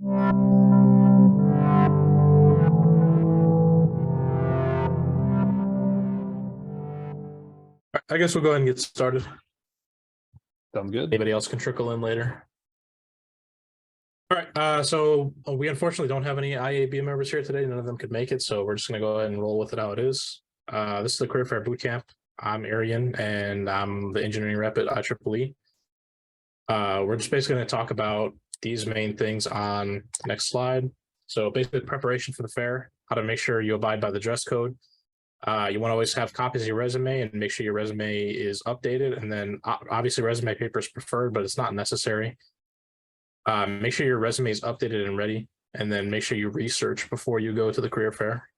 I guess we'll go ahead and get started. Sounds good. Anybody else can trickle in later. All right, so we unfortunately don't have any IAB members here today. None of them could make it, so we're just going to go ahead and roll with it how it is. This is the Career Fair Bootcamp. I'm Arien, and I'm the engineering rep at IEEE. We're just basically going to talk about these main things on the next slide. So basically preparation for the fair, how to make sure you abide by the dress code. You want to always have copies of your resume and make sure your resume is updated. And then obviously resume paper is preferred, but it's not necessary. Make sure your resume is updated and ready, and then make sure you research before you go to the career fair.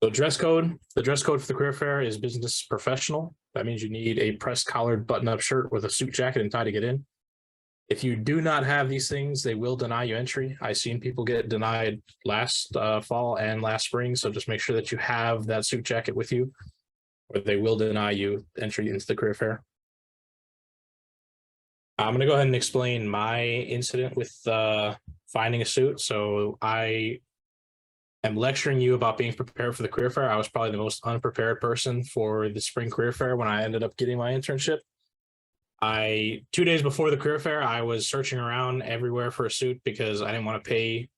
So dress code, the dress code for the career fair is business professional. That means you need a pressed collared button-up shirt with a suit jacket and tie to get in. If you do not have these things, they will deny you entry. I've seen people get denied last fall and last spring, so just make sure that you have that suit jacket with you, or they will deny you entry into the career fair. I'm going to go ahead and explain my incident with finding a suit. So I am lecturing you about being prepared for the career fair. I was probably the most unprepared person for the spring career fair when I ended up getting my internship. 2 days before the career fair, I was searching around everywhere for a suit because I didn't want to pay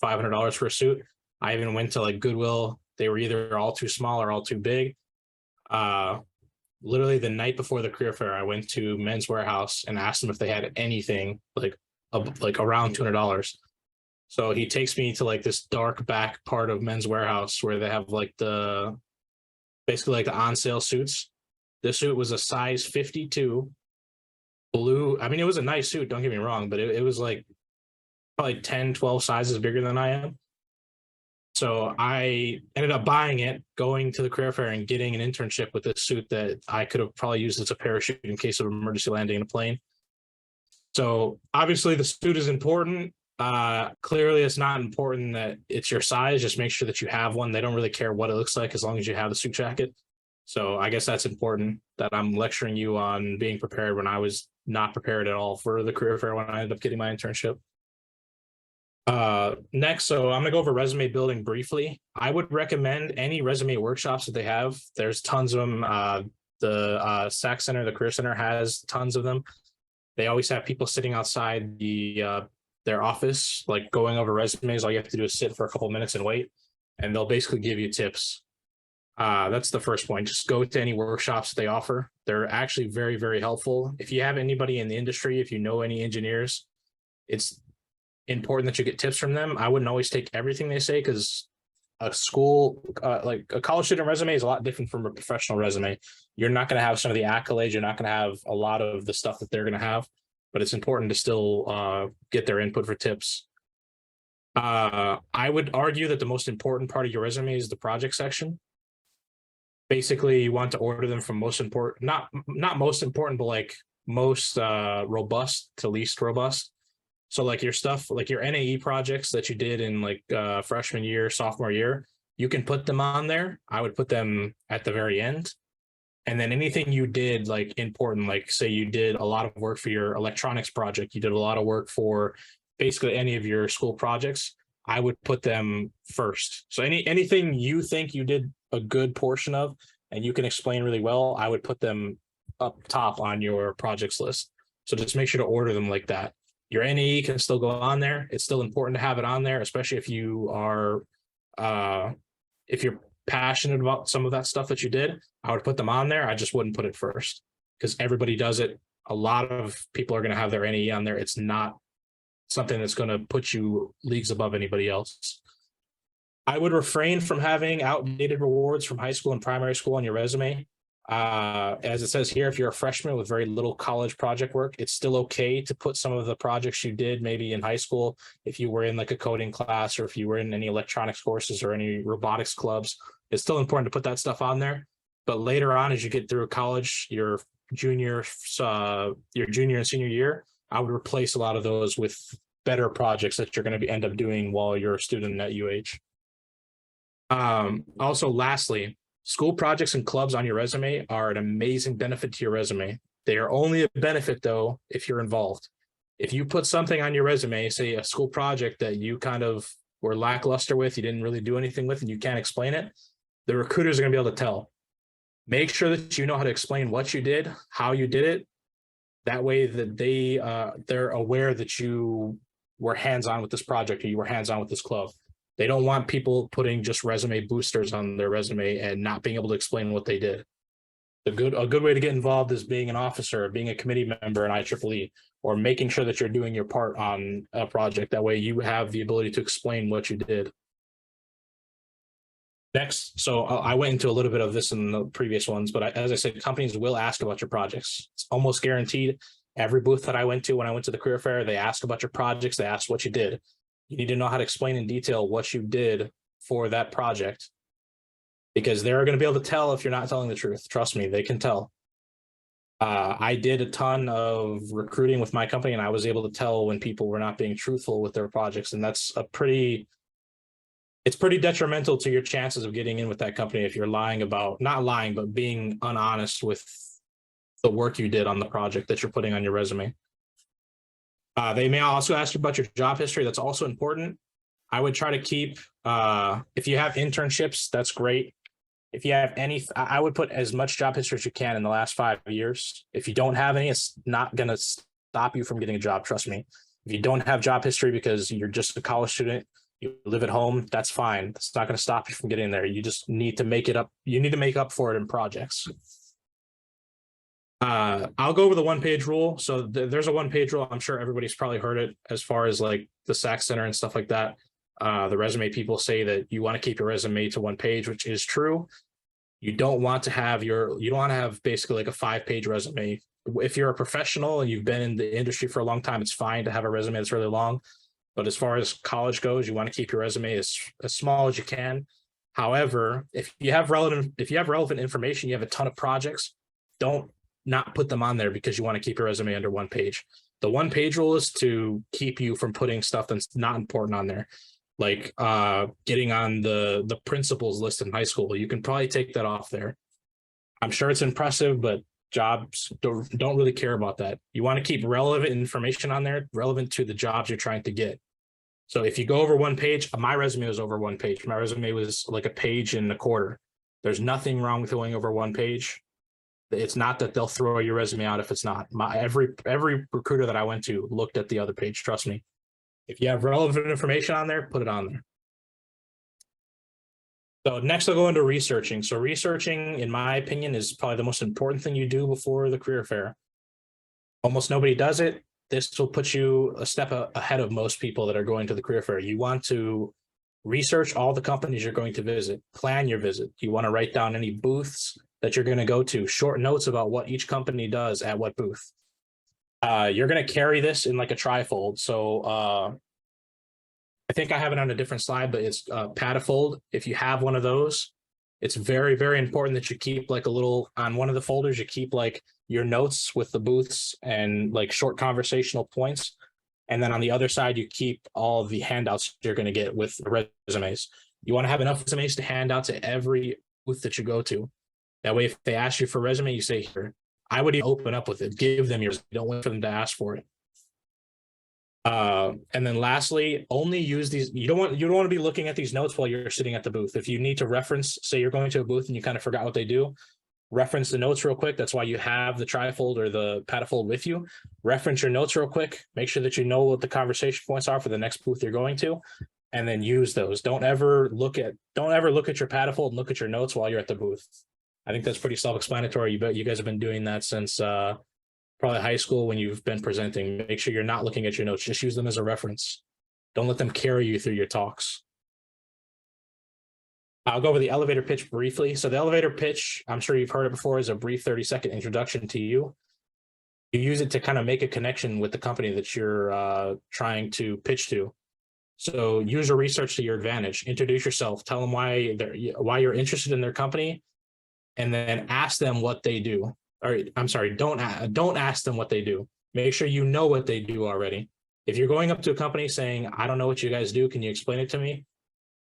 $500 for a suit. I even went to like Goodwill. They were either all too small or all too big. Literally the night before the career fair, I went to Men's Warehouse and asked them if they had anything like around $200. So he takes me to like this dark back part of Men's Warehouse where they have like basically like the on sale suits. This suit was a size 52 blue. I mean, it was a nice suit, don't get me wrong, but it was like probably 10, 12 sizes bigger than I am. So I ended up buying it, going to the career fair and getting an internship with this suit that I could have probably used as a parachute in case of emergency landing in a plane. So obviously the suit is important. Clearly it's not important that it's your size. Just make sure that you have one. They don't really care what it looks like as long as you have the suit jacket. So I guess that's important that I'm lecturing you on being prepared when I was not prepared at all for the career fair when I ended up getting my internship. Next, so I'm gonna go over resume building briefly. I would recommend any resume workshops that they have. There's tons of them. The SAC Center, the Career Center has tons of them. They always have people sitting outside their office, like going over resumes. All you have to do is sit for a couple minutes and wait, and they'll basically give you tips. That's the first point. Just go to any workshops they offer. They're actually very, very helpful. If you have anybody in the industry, if you know any engineers, it's important that you get tips from them. I wouldn't always take everything they say because a college student resume is a lot different from a professional resume. You're not going to have some of the accolades. You're not going to have a lot of the stuff that they're going to have, but it's important to still get their input for tips. I would argue that the most important part of your resume is the project section. Basically, you want to order them from most important, not most important, but like most robust to least robust. So like your stuff, like your NAE projects that you did in like freshman year, sophomore year, you can put them on there. I would put them at the very end. And then anything you did like important, like say you did a lot of work for your electronics project, you did a lot of work for basically any of your school projects, I would put them first. So anything you think you did a good portion of and you can explain really well, I would put them up top on your projects list. So just make sure to order them like that. Your NAE can still go on there. It's still important to have it on there, especially if you are, if you're passionate about some of that stuff that you did, I would put them on there. I just wouldn't put it first because everybody does it. A lot of people are going to have their NAE on there. It's not something that's going to put you leagues above anybody else. I would refrain from having outdated rewards from high school and primary school on your resume. As it says here, if you're a freshman with very little college project work, it's still okay to put some of the projects you did maybe in high school, if you were in like a coding class or if you were in any electronics courses or any robotics clubs. It's still important to put that stuff on there. But later on, as you get through college, your junior and senior year, I would replace a lot of those with better projects that you're going to end up doing while you're a student at UH. Also, lastly, school projects and clubs on your resume are an amazing benefit to your resume. They are only a benefit, though, if you're involved. If you put something on your resume, say a school project that you kind of were lackluster with, you didn't really do anything with, and you can't explain it, the recruiters are going to be able to tell. Make sure that you know how to explain what you did, how you did it. That way that they're aware that you were hands-on with this project or you were hands-on with this club. They don't want people putting just resume boosters on their resume and not being able to explain what they did. A good way to get involved is being an officer, being a committee member in IEEE, or making sure that you're doing your part on a project. That way you have the ability to explain what you did. Next, so I went into a little bit of this in the previous ones, but as I said, companies will ask about your projects. It's almost guaranteed. Every booth that I went to when I went to the career fair, they ask about your projects, they ask what you did. You need to know how to explain in detail what you did for that project, because they're going to be able to tell if you're not telling the truth. Trust me, they can tell. I did a ton of recruiting with my company, and I was able to tell when people were not being truthful with their projects, and that's it's pretty detrimental to your chances of getting in with that company if you're lying about, not lying, but being honest with the work you did on the project that you're putting on your resume. They may also ask you about your job history. That's also important. I would try to keep, if you have internships, that's great. If you have any, I would put as much job history as you can in the last 5 years. If you don't have any, it's not going to stop you from getting a job. Trust me. If you don't have job history because you're just a college student, you live at home, that's fine. It's not going to stop you from getting there. You just need to make it up. You need to make up for it in projects. I'll go over the one-page rule. So there's a one-page rule. I'm sure everybody's probably heard it as far as like the SAC Center and stuff like that. The resume people say that you want to keep your resume to one page, which is true. You don't want to have basically like a 5-page resume. If you're a professional and you've been in the industry for a long time, it's fine to have a resume that's really long. But as far as college goes, you want to keep your resume as small as you can. However, if you have relevant information, you have a ton of projects, don't not put them on there because you want to keep your resume under one page. The one-page rule is to keep you from putting stuff that's not important on there. Like getting on the principals list in high school. You can probably take that off there. I'm sure it's impressive, but jobs don't really care about that. You want to keep relevant information on there, relevant to the jobs you're trying to get. So if you go over one page, my resume was over one page. My resume was like a page and a quarter. There's nothing wrong with going over one page. It's not that they'll throw your resume out if it's not. Every recruiter that I went to looked at the other page, trust me. If you have relevant information on there, put it on there. So next I'll go into researching. So researching, in my opinion, is probably the most important thing you do before the career fair. Almost nobody does it. This will put you a step ahead of most people that are going to the career fair. You want to research all the companies you're going to visit, plan your visit. You want to write down any booths that you're going to go to, short notes about what each company does at what booth. You're going to carry this in like a trifold. So I think I have it on a different slide, but it's patafold. If you have one of those, it's very, very important that you keep like a little, on one of the folders, you keep like your notes with the booths and like short conversational points. And then on the other side, you keep all the handouts you're going to get with resumes. You want to have enough resumes to hand out to every booth that you go to. That way, if they ask you for a resume, you say, here, I would even open up with it. Give them yours. Don't wait for them to ask for it. And then lastly, only use these. You don't want to be looking at these notes while you're sitting at the booth. If you need to reference, say you're going to a booth and you kind of forgot what they do, reference the notes real quick. That's why you have the trifold or the patafold with you. Reference your notes real quick. Make sure that you know what the conversation points are for the next booth you're going to, and then use those. Don't ever look at your patafold and look at your notes while you're at the booth. I think that's pretty self-explanatory. You guys have been doing that since probably high school when you've been presenting. Make sure you're not looking at your notes. Just use them as a reference. Don't let them carry you through your talks. I'll go over the elevator pitch briefly. So the elevator pitch, I'm sure you've heard it before, is a brief 30-second introduction to you. You use it to kind of make a connection with the company that you're trying to pitch to. So use your research to your advantage. Introduce yourself. Tell them why you're interested in their company, and then ask them what they do. Or I'm sorry, don't ask them what they do. Make sure you know what they do already. If you're going up to a company saying, I don't know what you guys do, can you explain it to me?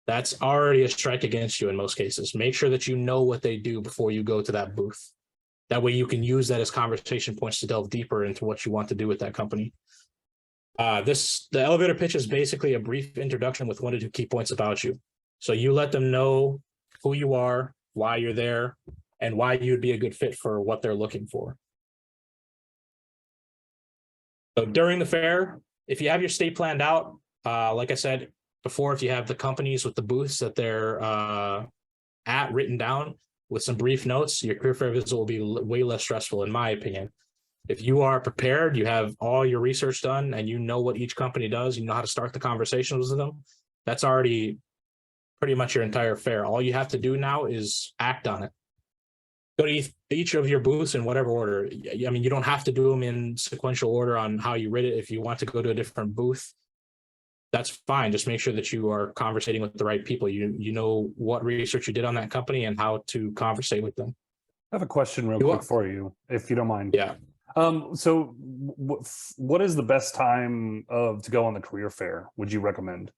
That's already a strike against you in most cases. Make sure that you know what they do before you go to that booth. That way you can use that as conversation points to delve deeper into what you want to do with that company. The elevator pitch is basically a brief introduction with 1 to 2 key points about you. So you let them know who you are, why you're there, and why you'd be a good fit for what they're looking for. So during the fair, if you have your state planned out, like I said before, if you have the companies with the booths that they're at written down with some brief notes, your career fair visit will be way less stressful, in my opinion. If you are prepared, you have all your research done, and you know what each company does, you know how to start the conversations with them, that's already pretty much your entire fair. All you have to do now is act on it. Go to each of your booths in whatever order. I mean, you don't have to do them in sequential order on how you read it. If you want to go to a different booth, that's fine. Just make sure that you are conversating with the right people. You know what research you did on that company and how to conversate with them. I have a question real quick for you, if you don't mind. Yeah. So what is the best time to go on the career fair? Would you recommend?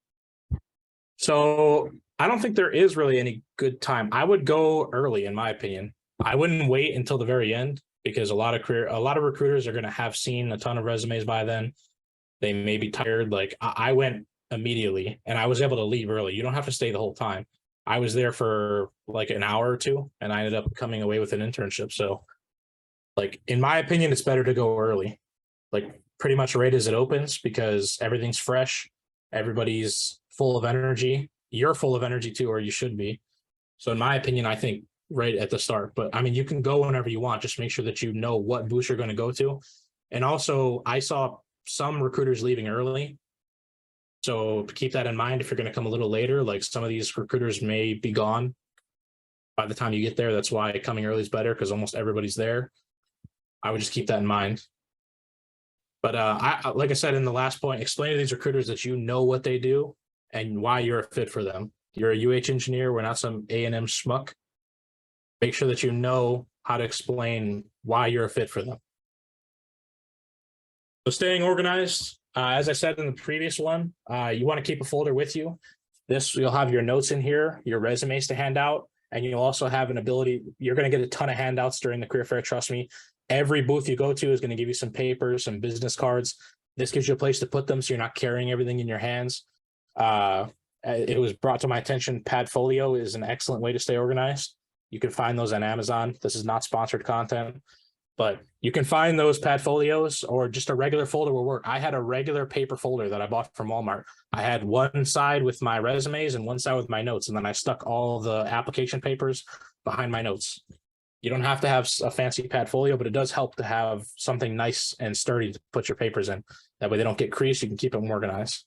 So I don't think there is really any good time. I would go early, in my opinion. I wouldn't wait until the very end, because a lot of recruiters are going to have seen a ton of resumes by then. They may be tired. Like I went immediately and I was able to leave early. You don't have to stay the whole time. I was there for like an hour or two and I ended up coming away with an internship. So like, in my opinion, it's better to go early, like pretty much right as it opens, because everything's fresh. Everybody's full of energy. You're full of energy too, or you should be. So in my opinion, I think right at the start, but I mean, you can go whenever you want. Just make sure that you know what booth you're going to go to. And also I saw some recruiters leaving early. So keep that in mind. If you're going to come a little later, like some of these recruiters may be gone by the time you get there. That's why coming early is better, because almost everybody's there. I would just keep that in mind. But like I said in the last point, explain to these recruiters that you know what they do and why you're a fit for them. You're a UH engineer. We're not some A&M schmuck. Make sure that you know how to explain why you're a fit for them. So staying organized, as I said in the previous one, you want to keep a folder with you. You'll have your notes in here, your resumes to hand out, and you'll also have an ability. You're going to get a ton of handouts during the career fair. Trust me. Every booth you go to is going to give you some papers, some business cards. This gives you a place to put them so you're not carrying everything in your hands. It was brought to my attention, Padfolio is an excellent way to stay organized. You can find those on Amazon. This is not sponsored content, but you can find those Padfolios, or just a regular folder will work. I had a regular paper folder that I bought from Walmart. I had one side with my resumes and one side with my notes, and then I stuck all the application papers behind my notes. You don't have to have a fancy Padfolio, but it does help to have something nice and sturdy to put your papers in. That way they don't get creased. You can keep them organized.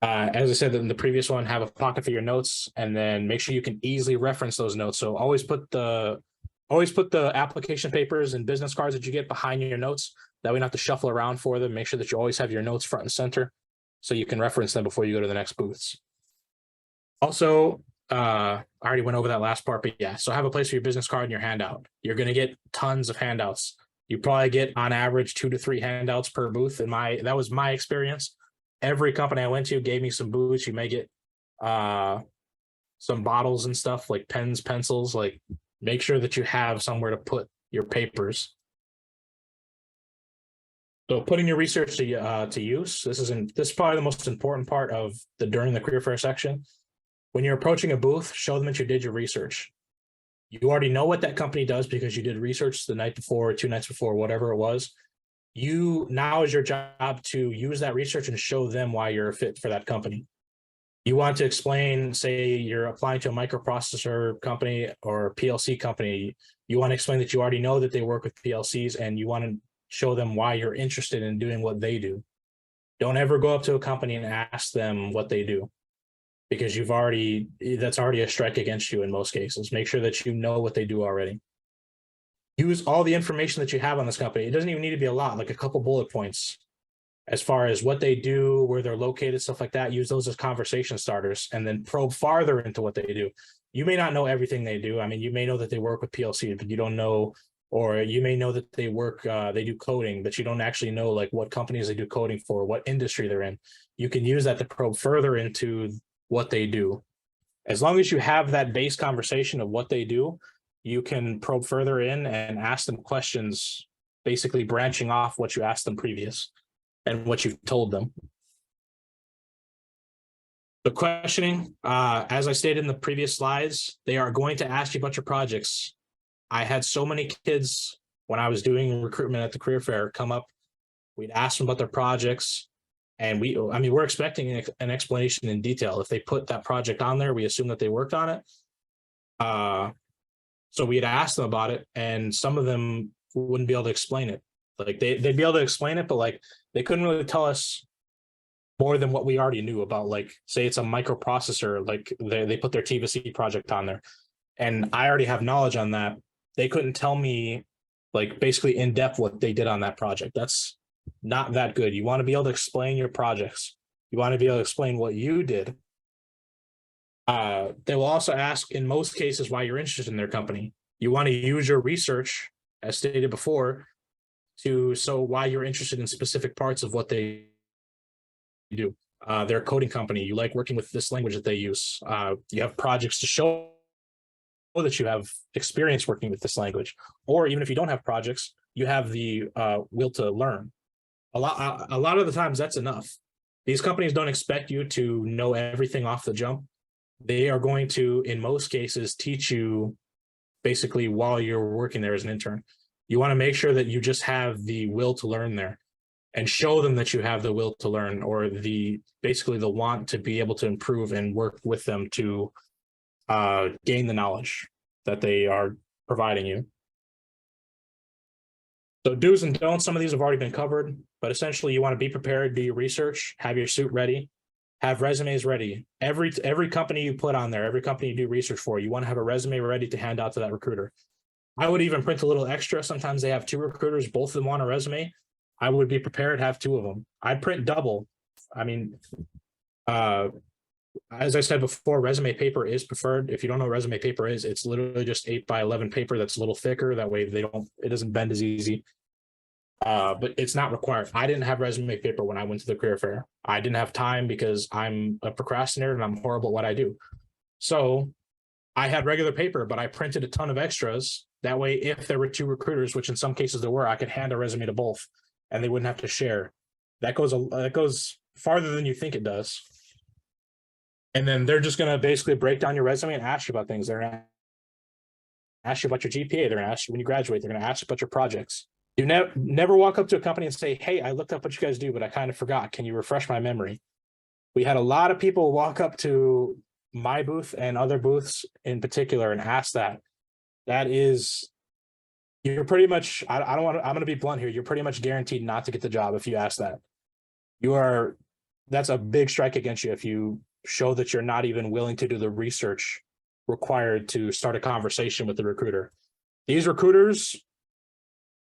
As I said in the previous one, have a pocket for your notes, and then make sure you can easily reference those notes. So always put the application papers and business cards that you get behind your notes. That way you don't have to shuffle around for them. Make sure that you always have your notes front and center so you can reference them before you go to the next booths. Also, I already went over that last part, but yeah, so have a place for your business card and your handout. You're going to get tons of handouts. You probably get on average 2 to 3 handouts per booth. That was my experience. Every company I went to gave me some booths. You may get some bottles and stuff like pens, pencils. Like, make sure that you have somewhere to put your papers. So putting your research to use. This is probably the most important part of during the career fair section. When you're approaching a booth, show them that you did your research. You already know what that company does because you did research the night before, 2 nights before, whatever it was. Now is your job to use that research and show them why you're a fit for that company. You want to explain, say you're applying to a microprocessor company or a PLC company. You want to explain that you already know that they work with PLCs, and you want to show them why you're interested in doing what they do. Don't ever go up to a company and ask them what they do, because that's already a strike against you in most cases. Make sure that you know what they do already. Use all the information that you have on this company. It doesn't even need to be a lot, like a couple bullet points as far as what they do, where they're located, stuff like that. Use those as conversation starters, and then probe farther into what they do. You may not know everything they do. I mean, you may know that they work with PLC, but you don't know, or you may know that they do coding, but you don't actually know like what companies they do coding for, what industry they're in. You can use that to probe further into what they do. As long as you have that base conversation of what they do, you can probe further in and ask them questions, basically branching off what you asked them previous. and what you've told them. The questioning, as I stated in the previous slides, they are going to ask you about your projects. I had so many kids when I was doing recruitment at the career fair come up. We'd ask them about their projects, and we're expecting an explanation in detail. If they put that project on there, we assume that they worked on it. So we'd ask them about it, and some of them wouldn't be able to explain it. Like they'd be able to explain it, but like they couldn't really tell us more than what we already knew about. Like, say it's a microprocessor, like they put their T-V-C project on there, and I already have knowledge on that. They couldn't tell me like basically in depth what they did on that project. That's not that good. You want to be able to explain your projects. You want to be able to explain what you did. They will also ask in most cases why you're interested in their company. You want to use your research, as stated before, to show why you're interested in specific parts of what they do. They're a coding company. You like working with this language that they use. You have projects to show that you have experience working with this language. Or even if you don't have projects, you have the will to learn. A lot of the times that's enough. These companies don't expect you to know everything off the jump. They are going to, in most cases, teach you basically while you're working there as an intern. You want to make sure that you just have the will to learn there, and show them that you have the will to learn, or basically the want to be able to improve and work with them to gain the knowledge that they are providing you. So do's and don'ts, some of these have already been covered, but essentially you want to be prepared, do your research, have your suit ready, have resumes ready. Every company you put on there, every company you do research for, you want to have a resume ready to hand out to that recruiter. I would even print a little extra. Sometimes they have two recruiters, both of them want a resume. I would be prepared to have two of them. I'd print double. I mean, as I said before, resume paper is preferred. If you don't know what resume paper is, it's literally just 8x11 paper that's a little thicker. That way it doesn't bend as easy. But it's not required. I didn't have resume paper when I went to the career fair. I didn't have time because I'm a procrastinator and I'm horrible at what I do. So I had regular paper, but I printed a ton of extras. That way, if there were two recruiters, which in some cases there were, I could hand a resume to both and they wouldn't have to share. That goes farther than you think it does. And then they're just going to basically break down your resume and ask you about things. They're going to ask you about your GPA. They're going to ask you when you graduate. They're going to ask you about your projects. You never walk up to a company and say, hey, I looked up what you guys do, but I kind of forgot. Can you refresh my memory? We had a lot of people walk up to my booth and other booths in particular and ask that. That is, you're pretty much, I'm going to be blunt here. You're pretty much guaranteed not to get the job if you ask that. That's a big strike against you if you show that you're not even willing to do the research required to start a conversation with the recruiter. These recruiters,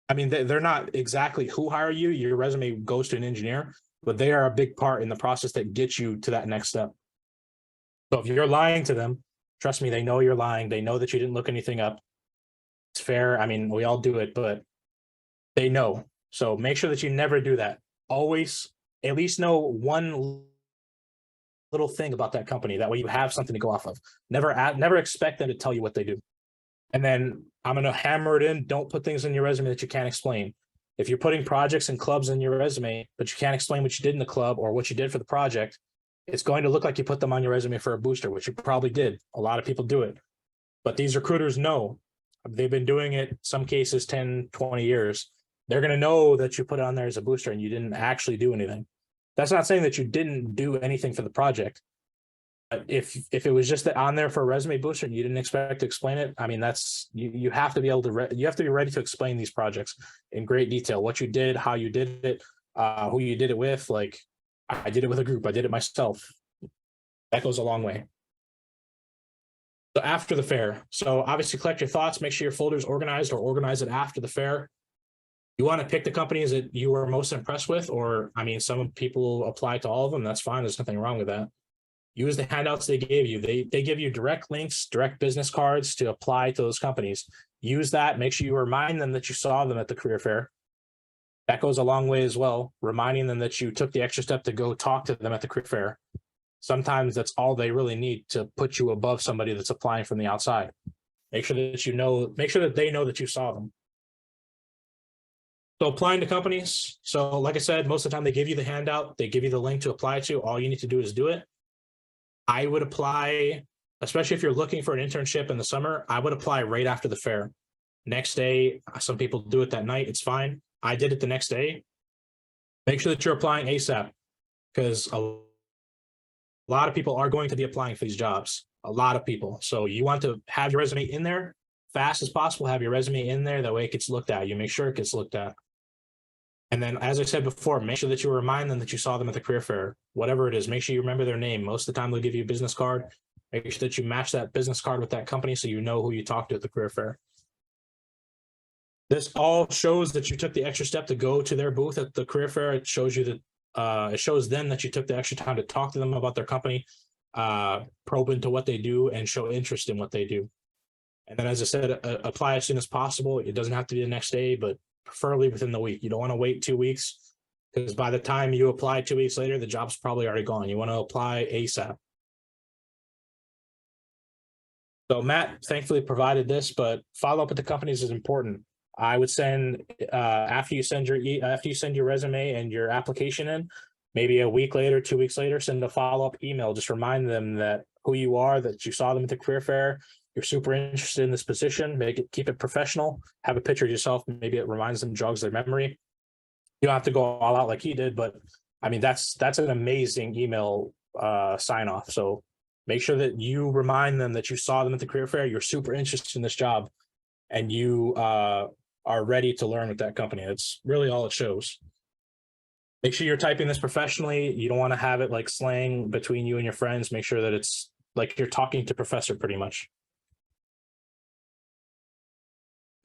I mean, they're not exactly who hire you. Your resume goes to an engineer, but they are a big part in the process that gets you to that next step. So if you're lying to them, trust me, they know you're lying. They know that you didn't look anything up. It's fair. I mean, we all do it, but they know. So make sure that you never do that. Always at least know one little thing about that company. That way you have something to go off of. Never expect them to tell you what they do. And then I'm going to hammer it in. Don't put things in your resume that you can't explain. If you're putting projects and clubs in your resume, but you can't explain what you did in the club or what you did for the project, it's going to look like you put them on your resume for a booster, which you probably did. A lot of people do it. But these recruiters know. They've been doing it, some cases, 10, 20 years. They're going to know that you put it on there as a booster and you didn't actually do anything. That's not saying that you didn't do anything for the project. But if it was just on there for a resume booster and you didn't expect to explain it, I mean, that's you have to be able to you have to be ready to explain these projects in great detail, what you did, how you did it, who you did it with. Like, I did it with a group, I did it myself. That goes a long way. So after the fair, so obviously collect your thoughts, make sure your folder is organized or organize it after the fair. You want to pick the companies that you are most impressed with, or I mean, some people apply to all of them. That's fine. There's nothing wrong with that. Use the handouts they gave you. They give you direct links, direct business cards to apply to those companies. Use that. Make sure you remind them that you saw them at the career fair. That goes a long way as well. Reminding them that you took the extra step to go talk to them at the career fair. Sometimes that's all they really need to put you above somebody that's applying from the outside. Make sure that they know that you saw them. So applying to companies. So like I said, most of the time they give you the handout, they give you the link to apply to. All you need to do is do it. I would apply, especially if you're looking for an internship in the summer, I would apply right after the fair. Next day, some people do it that night. It's fine. I did it the next day. Make sure that you're applying ASAP because a lot of people are going to be applying for these jobs. A lot of people. So you want to have your resume in there fast as possible. Have your resume in there. That way it gets looked at. You make sure it gets looked at. And then, as I said before, make sure that you remind them that you saw them at the career fair, whatever it is. Make sure you remember their name. Most of the time, they'll give you a business card. Make sure that you match that business card with that company so you know who you talked to at the career fair. This all shows that you took the extra step to go to their booth at the career fair. It shows you that it shows them that you took the extra time to talk to them about their company, probe into what they do, and show interest in what they do. And then, as I said, apply as soon as possible. It doesn't have to be the next day, but preferably within the week. You don't want to wait 2 weeks because by the time you apply 2 weeks later, the job's probably already gone. You want to apply ASAP. So Matt thankfully provided this, but follow up with the companies is important. I would send after you send your resume and your application in, maybe a week later, 2 weeks later, send a follow-up email. Just remind them that who you are, that you saw them at the career fair, you're super interested in this position. Keep it professional. Have a picture of yourself. Maybe it reminds them, jogs their memory. You don't have to go all out like he did, but I mean that's an amazing email sign off. So make sure that you remind them that you saw them at the career fair. You're super interested in this job, and you are ready to learn with that company. It's really all it shows. Make sure you're typing this professionally. You don't want to have it like slang between you and your friends. Make sure that it's like you're talking to professor pretty much.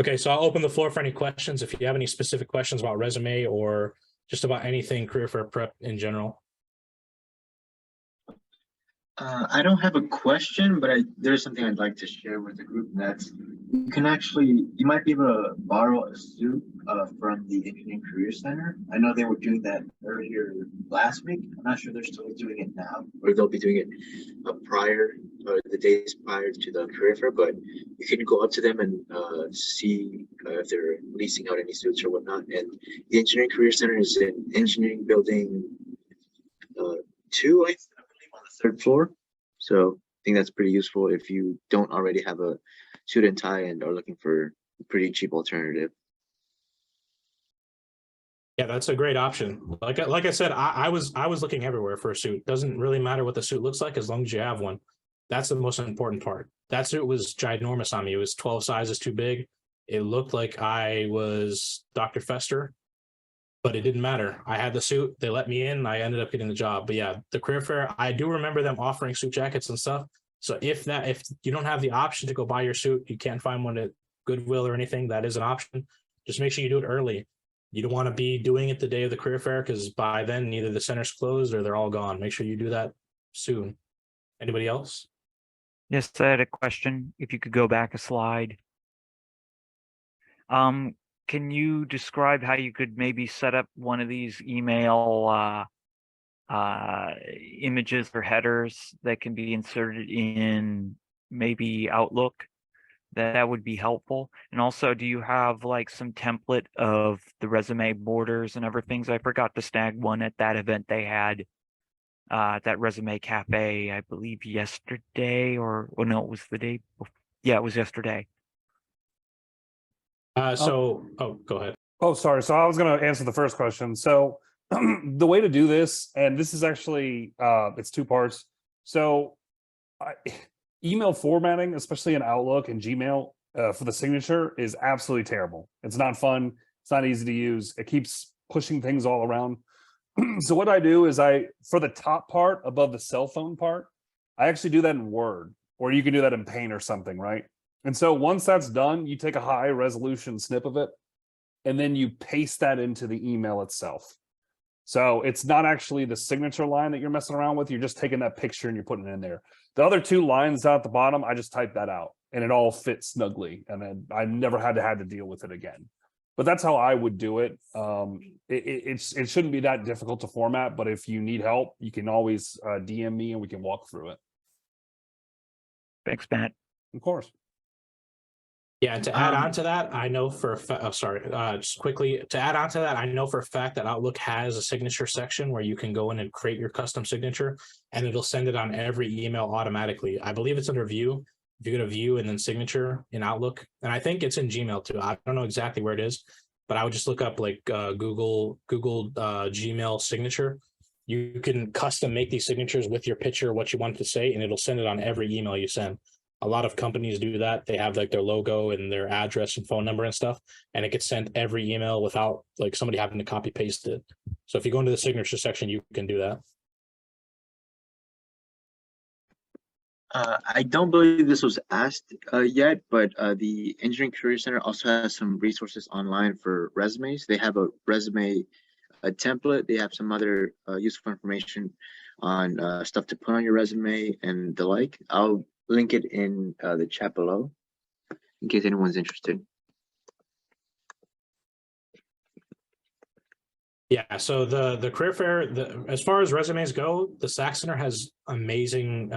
Okay, so I'll open the floor for any questions. If you have any specific questions about resume or just about anything career fair prep in general. I don't have a question, but there's something I'd like to share with the group. That's you might be able to borrow a suit from the Engineering Career Center. I know they were doing that earlier last week. I'm not sure they're still doing it now, or they'll be doing it the days prior to the career fair. But you can go up to them and see if they're leasing out any suits or whatnot. And the Engineering Career Center is in Engineering Building 2, I believe, on the 3rd floor. So I think that's pretty useful if you don't already have a suit and tie and are looking for a pretty cheap alternative. Yeah, that's a great option. Like I said, I was looking everywhere for a suit. Doesn't really matter what the suit looks like as long as you have one. That's the most important part. That suit was ginormous on me. It was 12 sizes too big. It looked like I was Dr. Fester, but it didn't matter. I had the suit. They let me in. I ended up getting the job. But yeah, the career fair, I do remember them offering suit jackets and stuff. So if you don't have the option to go buy your suit, you can't find one at Goodwill or anything, that is an option. Just make sure you do it early. You don't want to be doing it the day of the career fair because by then either the center's closed or they're all gone. Make sure you do that soon. Anybody else? Yes, I had a question. If you could go back a slide. Can you describe how you could maybe set up one of these email images or headers that can be inserted in maybe Outlook? That would be helpful. And also, do you have like some template of the resume borders and everything? I forgot to snag one at that event they had, that resume cafe, I believe yesterday, or no, it was the day before. Yeah, it was yesterday. Go ahead. Oh, sorry. So I was going to answer the first question. So the way to do this, and this is actually, it's 2 parts. So email formatting, especially in Outlook and Gmail for the signature is absolutely terrible. It's not fun. It's not easy to use. It keeps pushing things all around. So what I do is for the top part above the cell phone part, I actually do that in Word, or you can do that in Paint or something, right? And so once that's done, you take a high resolution snip of it, and then you paste that into the email itself. So it's not actually the signature line that you're messing around with. You're just taking that picture and you're putting it in there. The other 2 lines out at the bottom, I just type that out and it all fits snugly. And then I never had to deal with it again. But that's how I would do it. It shouldn't be that difficult to format, but if you need help, you can always DM me and we can walk through it. Thanks, Matt. Of course. Yeah, and to add on to that, I know for a fact, oh, sorry, just quickly, to add on to that, I know for a fact that Outlook has a signature section where you can go in and create your custom signature, and it'll send it on every email automatically. I believe it's under view. If you go to view and then signature in Outlook, and I think it's in Gmail too. I don't know exactly where it is, but I would just look up like Google Gmail signature. You can custom make these signatures with your picture, what you want to say, and it'll send it on every email you send. A lot of companies do that. They have like their logo and their address and phone number and stuff, and it gets sent every email without like somebody having to copy paste it. So if you go into the signature section, you can do that. I don't believe this was asked yet, but the Engineering Career Center also has some resources online for resumes. They have a resume template. They have some other useful information on stuff to put on your resume and the like. I'll link it in the chat below in case anyone's interested. Yeah, so the career fair, as far as resumes go, the SAC Center has amazing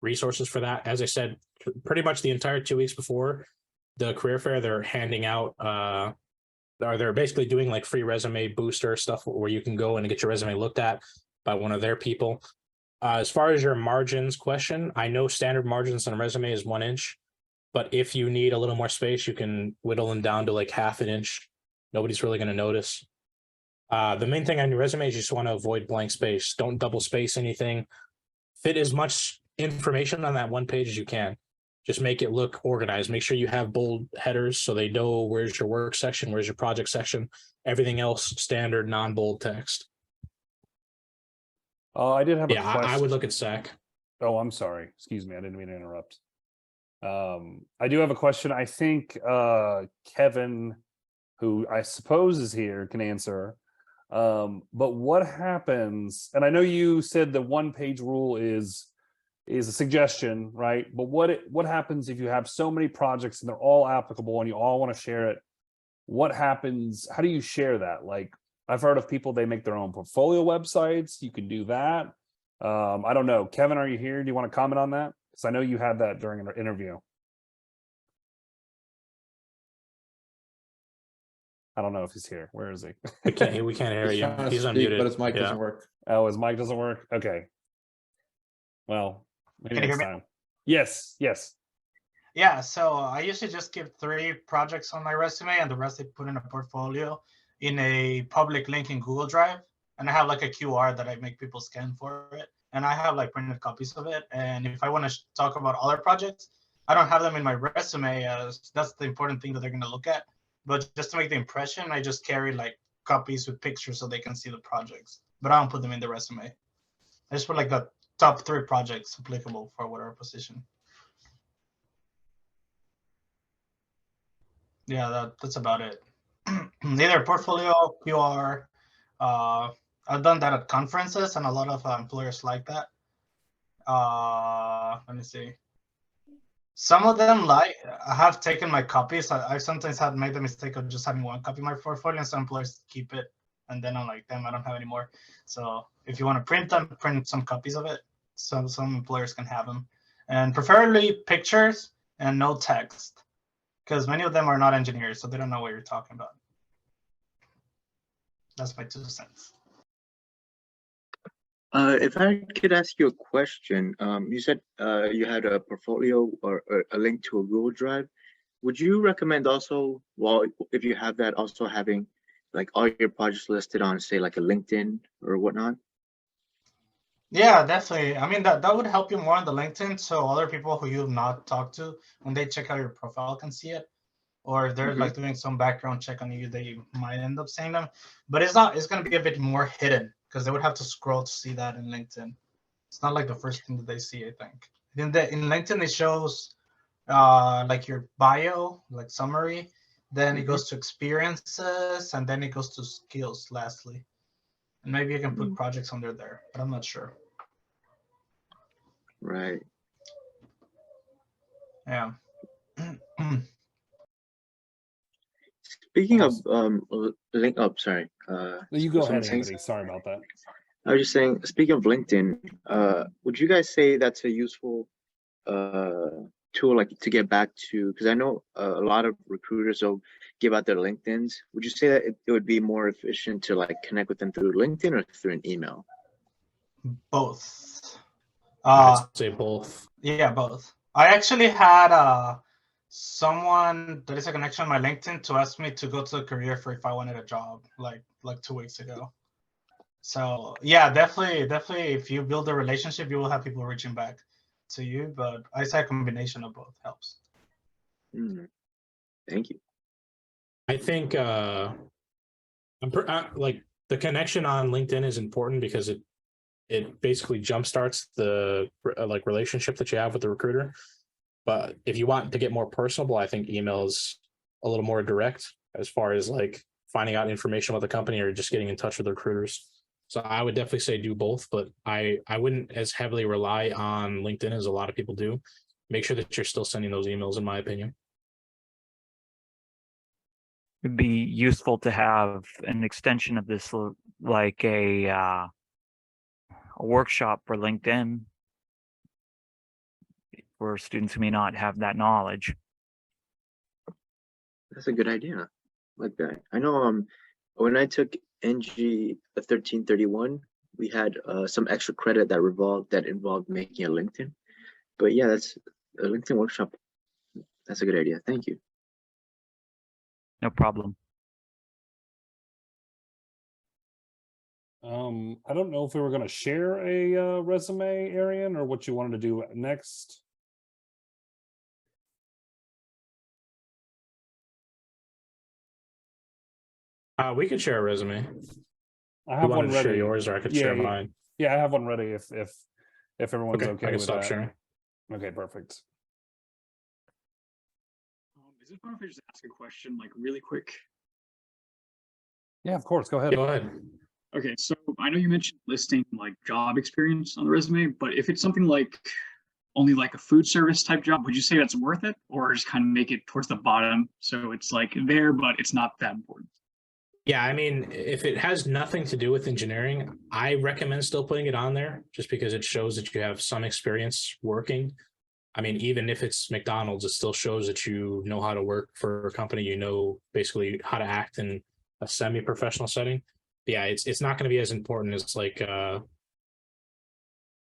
resources for that. As I said, pretty much the entire 2 weeks before the career fair, they're handing out they're basically doing like free resume booster stuff where you can go and get your resume looked at by one of their people. As far as your margins question, I know standard margins on a resume is 1 inch, but if you need a little more space, you can whittle them down to like 1/2 inch. Nobody's really going to notice. The main thing on your resume is you just want to avoid blank space. Don't double space anything. Fit as much information on that one page as you can. Just make it look organized. Make sure you have bold headers so they know where's your work section, where's your project section. Everything else standard non-bold text. I did have a Yeah, question. I would look at SAC. Oh, I'm sorry. Excuse me. I didn't mean to interrupt. I do have a question. I think Kevin, who I suppose is here, can answer. But what happens, and I know you said the 1-page rule is a suggestion, right? But what happens if you have so many projects and they're all applicable and you all want to share it? What happens? How do you share that? Like, I've heard of people, they make their own portfolio websites. You can do that. I don't know. Kevin, are you here? Do you want to comment on that? Because I know you had that during an interview. I don't know if he's here. Where is he? We can't hear He's you. trying to He's speak, unmuted. but his mic Yeah. doesn't work. Oh, his mic doesn't work? Okay. Well, maybe Can you next hear me? time. Yes. Yeah, so I usually just give 3 projects on my resume and the rest I put in a portfolio in a public link in Google Drive. And I have like a QR that I make people scan for it. And I have like printed copies of it. And if I want to talk about other projects, I don't have them in my resume as that's the important thing that they're going to look at. But just to make the impression, I just carry like copies with pictures so they can see the projects. But I don't put them in the resume. I just put like the top 3 projects applicable for whatever position. Yeah, that's about it. Either portfolio, QR. I've done that at conferences, and a lot of employers like that. Let me see. Some of them I have taken my copies. I sometimes have made the mistake of just having 1 copy of my portfolio, and some employers keep it, and then I'm like, damn, I don't have any more. So if you want to print them, print some copies of it. Some employers can have them, and preferably pictures and no text. Because many of them are not engineers, so they don't know what you're talking about. That's my 2 cents. If I could ask you a question, you said you had a portfolio or a link to a Google Drive. Would you recommend also, well, if you have that, also having like all your projects listed on, say, like a LinkedIn or whatnot? Yeah, definitely. I mean, that would help you more on the LinkedIn, so other people who you've not talked to, when they check out your profile, can see it. Or if they're like doing some background check on you, they might end up seeing them. But it's going to be a bit more hidden because they would have to scroll to see that in LinkedIn. It's not like the first thing that they see, I think. In LinkedIn, it shows like your bio, like summary. Then it goes to experiences, and then it goes to skills lastly. And maybe you can put projects under there, but I'm not sure. Right. Yeah. Speaking of link up, sorry. You go ahead, saying Anthony. Sorry about that. I was just saying, speaking of LinkedIn, would you guys say that's a useful tool like to get back to, because I know a lot of recruiters will give out their LinkedIn's. Would you say that it would be more efficient to like connect with them through LinkedIn or through an email? Both. I'd say both. Yeah, both. I actually had someone that is a connection on my LinkedIn to ask me to go to a career fair if I wanted a job like 2 weeks ago. So yeah, definitely if you build a relationship, you will have people reaching back to you, but I say a combination of both helps. Thank you. I think like the connection on LinkedIn is important because it basically jumpstarts the like relationship that you have with the recruiter. But if you want to get more personable, I think email is a little more direct as far as like finding out information about the company or just getting in touch with the recruiters. So I would definitely say do both, but I wouldn't as heavily rely on LinkedIn as a lot of people do. Make sure that you're still sending those emails, in my opinion. It'd be useful to have an extension of this, like a workshop for LinkedIn for students who may not have that knowledge. That's a good idea. Like that. I know when I took NG 1331, we had some extra credit that involved making a LinkedIn. But yeah, that's a LinkedIn workshop. That's a good idea. Thank you. No problem. I don't know if we were going to share a resume, Arien, or what you wanted to do next. We could share a resume. I have one To ready. share yours, or I could share mine. Yeah, I have one ready if everyone's okay I can with stop that. sharing. Okay, perfect. Is it fun if I just ask a question, like really quick? Yeah, of course. Go ahead. Go ahead. Okay, so I know you mentioned listing like job experience on the resume, but if it's something like only like a food service type job, would you say that's worth it, or just kind of make it towards the bottom so it's like there, but it's not that important? Yeah, I mean, if it has nothing to do with engineering, I recommend still putting it on there just because it shows that you have some experience working. I mean, even if it's McDonald's, it still shows that you know how to work for a company, you know, basically how to act in a semi-professional setting. But yeah, it's not going to be as important as like an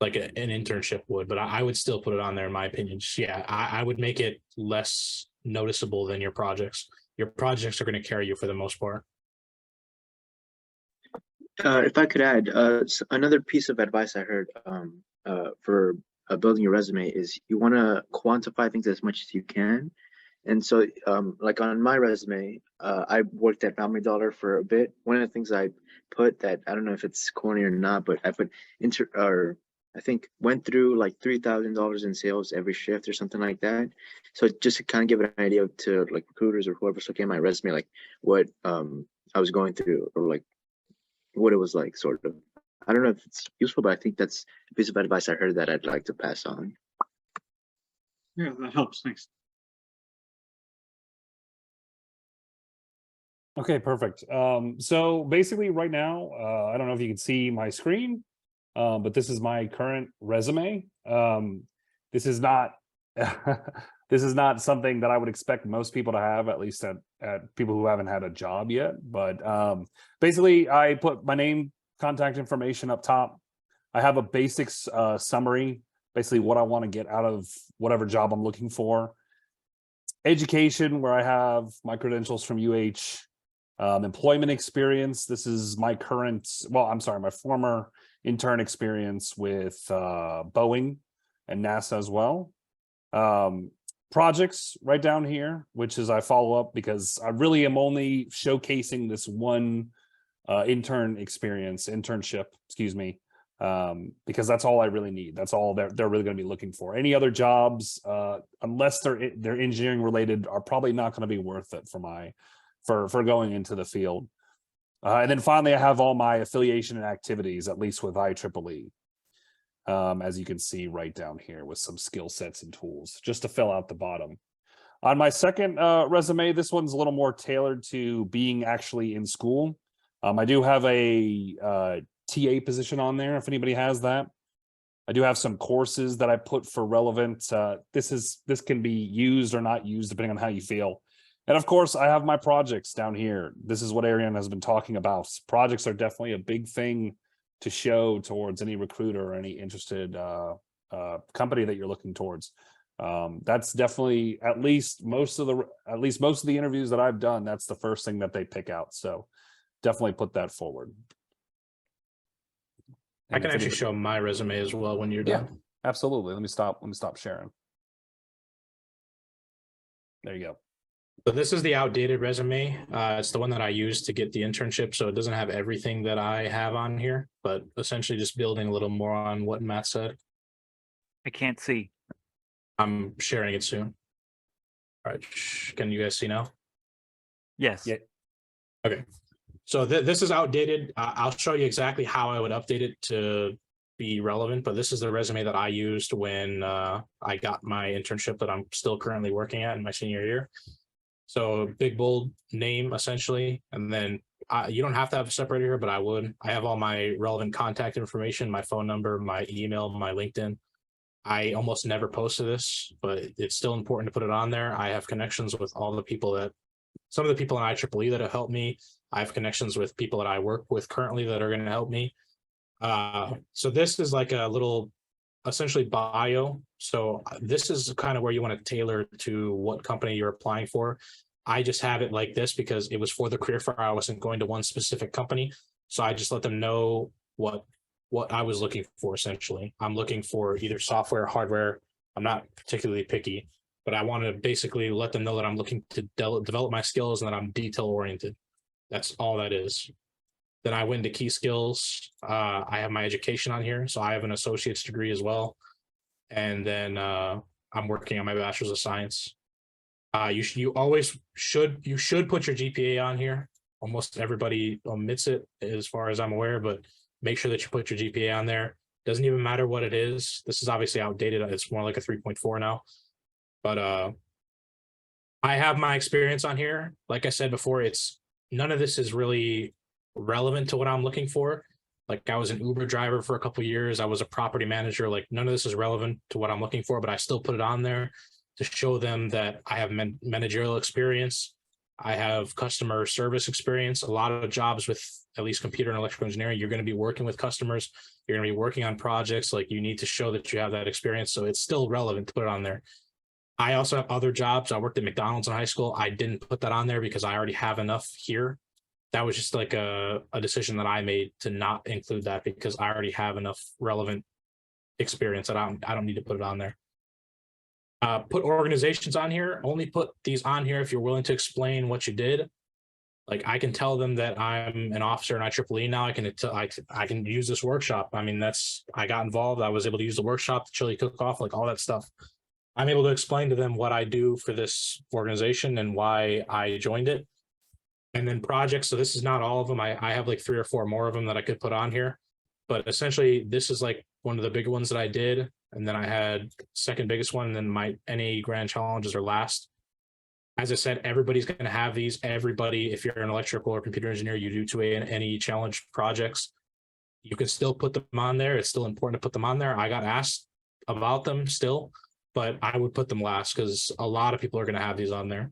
internship would, but I would still put it on there in my opinion. Just, yeah, I would make it less noticeable than your projects. Your projects are going to carry you for the most part. If I could add, another piece of advice I heard for building your resume is you want to quantify things as much as you can. And so like on my resume, I worked at Family Dollar for a bit. One of the things I put that, I don't know if it's corny or not, but I put I think went through like $3,000 in sales every shift or something like that. So just to kind of give an idea to like recruiters or whoever's looking at my resume, like what I was going through or like what it was like, sort of. I don't know if it's useful, but I think that's a piece of advice I heard that I'd like to pass on. Yeah, that helps. Thanks. Okay, perfect. So basically right now, I don't know if you can see my screen, but this is my current resume. This is not this is not something that I would expect most people to have, at least at people who haven't had a job yet. But basically, I put my name, contact information up top. I have a basics summary, basically what I want to get out of whatever job I'm looking for. Education, where I have my credentials from UH. Employment experience. This is my current, well, I'm sorry, my former intern experience with Boeing and NASA as well. Projects right down here, which is I follow up because I really am only showcasing this one internship, excuse me, because that's all I really need. That's all they're really going to be looking for. Any other jobs, unless they're engineering related, are probably not going to be worth it for going into the field. And then finally, I have all my affiliation and activities, at least with IEEE. As you can see right down here with some skill sets and tools, just to fill out the bottom. On my second resume, this one's a little more tailored to being actually in school. I do have a TA position on there if anybody has that. I do have some courses that I put for relevant. This can be used or not used depending on how you feel. And of course, I have my projects down here. This is what Arien has been talking about. Projects are definitely a big thing to show towards any recruiter or any interested company that you're looking towards. That's definitely at least most of the interviews that I've done. That's the first thing that they pick out. So definitely put that forward. I can actually show my resume as well when you're done. Yeah, absolutely. Let me stop sharing. There you go. So this is the outdated resume. It's the one that I used to get the internship. So it doesn't have everything that I have on here, but essentially just building a little more on what Matt said. I can't see. I'm sharing it soon. All right. Can you guys see now? Yes. Yeah. Okay. So this is outdated. I'll show you exactly how I would update it to be relevant, but this is the resume that I used when I got my internship that I'm still currently working at in my senior year. So big, bold name, essentially. And then you don't have to have a separator here, but I would. I have all my relevant contact information, my phone number, my email, my LinkedIn. I almost never post to this, but it's still important to put it on there. I have connections with all the people some of the people in IEEE that have helped me. I have connections with people that I work with currently that are going to help me. So this is like a little, essentially bio. So this is kind of where you want to tailor to what company you're applying for. I just have it like this because it was for the career fair. I wasn't going to one specific company. So I just let them know what I was looking for. Essentially, I'm looking for either software, hardware. I'm not particularly picky, but I want to basically let them know that I'm looking to develop my skills and that I'm detail oriented. That's all that is. Then I went to key skills. I have my education on here. So I have an associate's degree as well. And then I'm working on my bachelor's of science. You always should put your GPA on here. Almost everybody omits it as far as I'm aware, but make sure that you put your GPA on there. Doesn't even matter what it is. This is obviously outdated. It's more like a 3.4 now. But I have my experience on here. Like I said before, none of this is really relevant to what I'm looking for. Like I was an Uber driver for a couple of years. I was a property manager. Like none of this is relevant to what I'm looking for, but I still put it on there to show them that I have managerial experience. I have customer service experience. A lot of jobs with at least computer and electrical engineering, you're going to be working with customers. You're going to be working on projects. Like you need to show that you have that experience. So it's still relevant to put it on there. I also have other jobs. I worked at McDonald's in high school. I didn't put that on there because I already have enough here. That was just like a decision that I made to not include that because I already have enough relevant experience that I don't need to put it on there. Put organizations on here. Only put these on here if you're willing to explain what you did. Like I can tell them that I'm an officer in IEEE now. I can use this workshop. I mean, I got involved. I was able to use the workshop, the chili cook-off, like all that stuff. I'm able to explain to them what I do for this organization and why I joined it. And then projects. So this is not all of them. I have like 3 or 4 more of them that I could put on here. But essentially, this is like one of the big ones that I did. And then I had second biggest one. And then my NAE grand challenges are last. As I said, everybody's going to have these. Everybody, if you're an electrical or computer engineer, you do 2A and NAE challenge projects. You can still put them on there. It's still important to put them on there. I got asked about them still, but I would put them last because a lot of people are going to have these on there.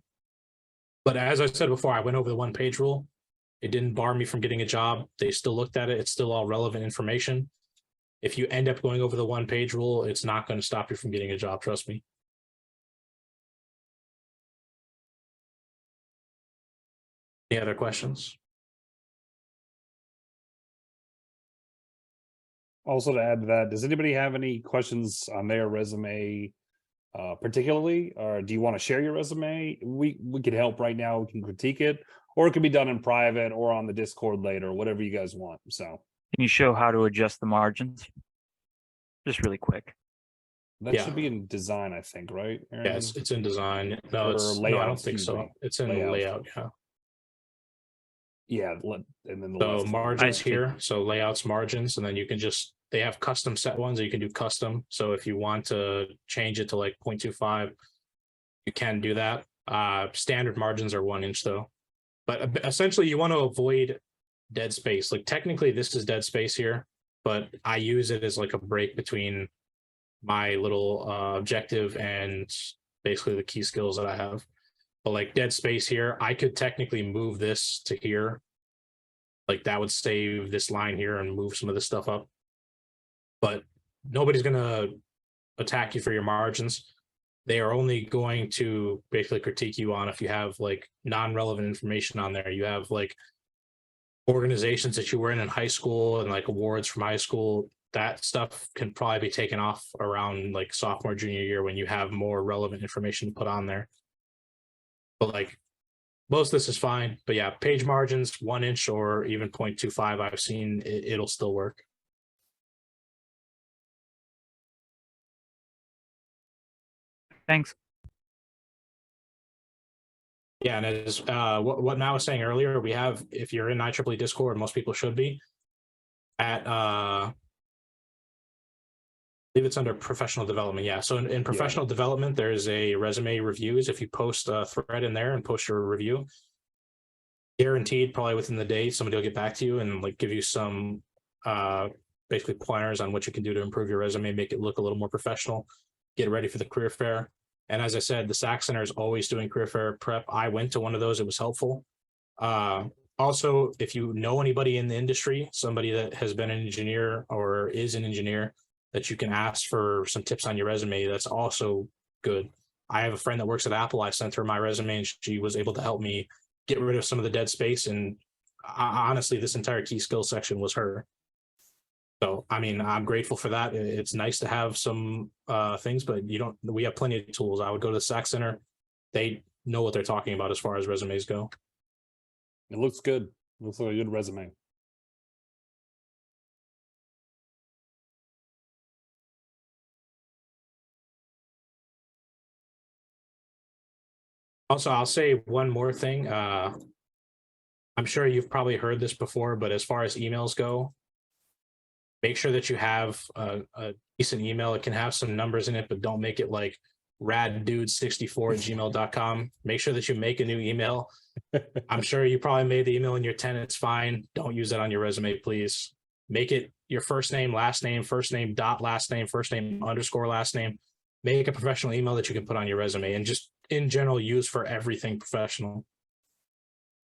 But as I said before, I went over the 1-page rule. It didn't bar me from getting a job. They still looked at it. It's still all relevant information. If you end up going over the 1-page rule, it's not going to stop you from getting a job. Trust me. Any other questions? Also to add to that, does anybody have any questions on their resume particularly, or do you want to share your resume? We can help right now. We can critique it, or it can be done in private or on the Discord later, whatever you guys want. So Can you show how to adjust the margins? Just really quick. that should be in design, I think, right? Yeah, it's in design. No, Or I layout, don't think so. It's in layout. Yeah. Yeah, and then the So left. margins here. So layouts, margins, and then you can they have custom set ones that you can do custom. So if you want to change it to like 0.25, you can do that. Standard margins are 1 inch though. But essentially you want to avoid dead space. Like technically this is dead space here, but I use it as like a break between my little objective and basically the key skills that I have. But like dead space here, I could technically move this to here. Like that would save this line here and move some of this stuff up. But nobody's gonna attack you for your margins. They are only going to basically critique you on if you have like non-relevant information on there. You have like organizations that you were in high school and like awards from high school. That stuff can probably be taken off around like sophomore, junior year when you have more relevant information to put on there. But like most of this is fine. But yeah, page margins, 1 inch or even 0.25, I've seen it'll still work. Thanks. Yeah, and as what Matt was saying earlier, we have, if you're in IEEE Discord, most people should be, at I believe it's under professional development. Yeah, so in professional development, there's a resume reviews. If you post a thread in there and post your review, guaranteed probably within the day somebody will get back to you and like give you some basically pointers on what you can do to improve your resume, make it look a little more professional, get ready for the career fair. And as I said, the SAC Center is always doing career fair prep. I went to one of those. It was helpful. Also, if you know anybody in the industry, somebody that has been an engineer or is an engineer that you can ask for some tips on your resume, that's also good. I have a friend that works at Apple. I sent her my resume and she was able to help me get rid of some of the dead space. And honestly, this entire key skills section was her. So, I mean, I'm grateful for that. It's nice to have some things, but we have plenty of tools. I would go to the SAC Center. They know what they're talking about as far as resumes go. It looks good. It looks like a good resume. Also, I'll say one more thing. I'm sure you've probably heard this before, but as far as emails go, make sure that you have a decent email. It can have some numbers in it, but don't make it like raddude64@gmail.com. Make sure that you make a new email. I'm sure you probably made the email in your 10. It's fine. Don't use that on your resume, please. Make it your first name dot last name, first name underscore last name. Make a professional email that you can put on your resume and just in general use for everything professional.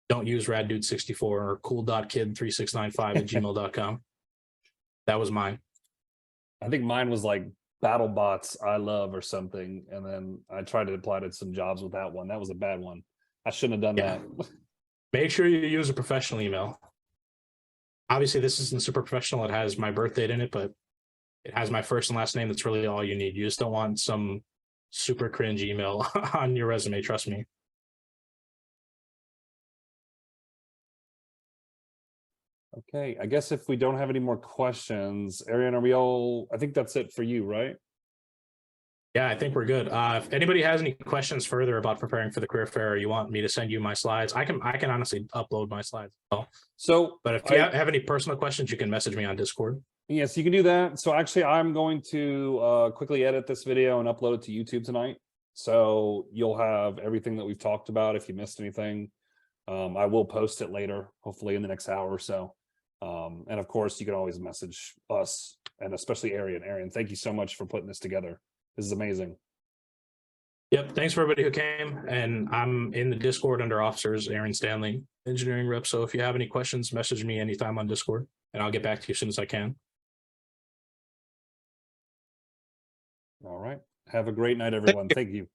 Don't use raddude64 or cool.kid3695@gmail.com. That was mine. I think mine was like BattleBots I love or something, and then I tried to apply to some jobs with that one. That was a bad one. I shouldn't have done that. Make sure you use a professional email. Obviously, this isn't super professional. It has my birth date in it, but it has my first and last name. That's really all you need. You just don't want some super cringe email on your resume. Trust me. Okay, I guess if we don't have any more questions, Arien, are we all? I think that's it for you, right? Yeah, I think we're good. If anybody has any questions further about preparing for the career fair, or you want me to send you my slides, I can honestly upload my slides. So, but if you have any personal questions, you can message me on Discord. Yes, you can do that. So actually, I'm going to quickly edit this video and upload it to YouTube tonight. So you'll have everything that we've talked about. If you missed anything, I will post it later, hopefully in the next hour or so. And of course, you can always message us, and especially Arien. Arien, thank you so much for putting this together. This is amazing. Yep. Thanks for everybody who came. And I'm in the Discord under officers, Arien Stanley, engineering rep. So if you have any questions, message me anytime on Discord and I'll get back to you as soon as I can. All right. Have a great night, everyone. Thank you.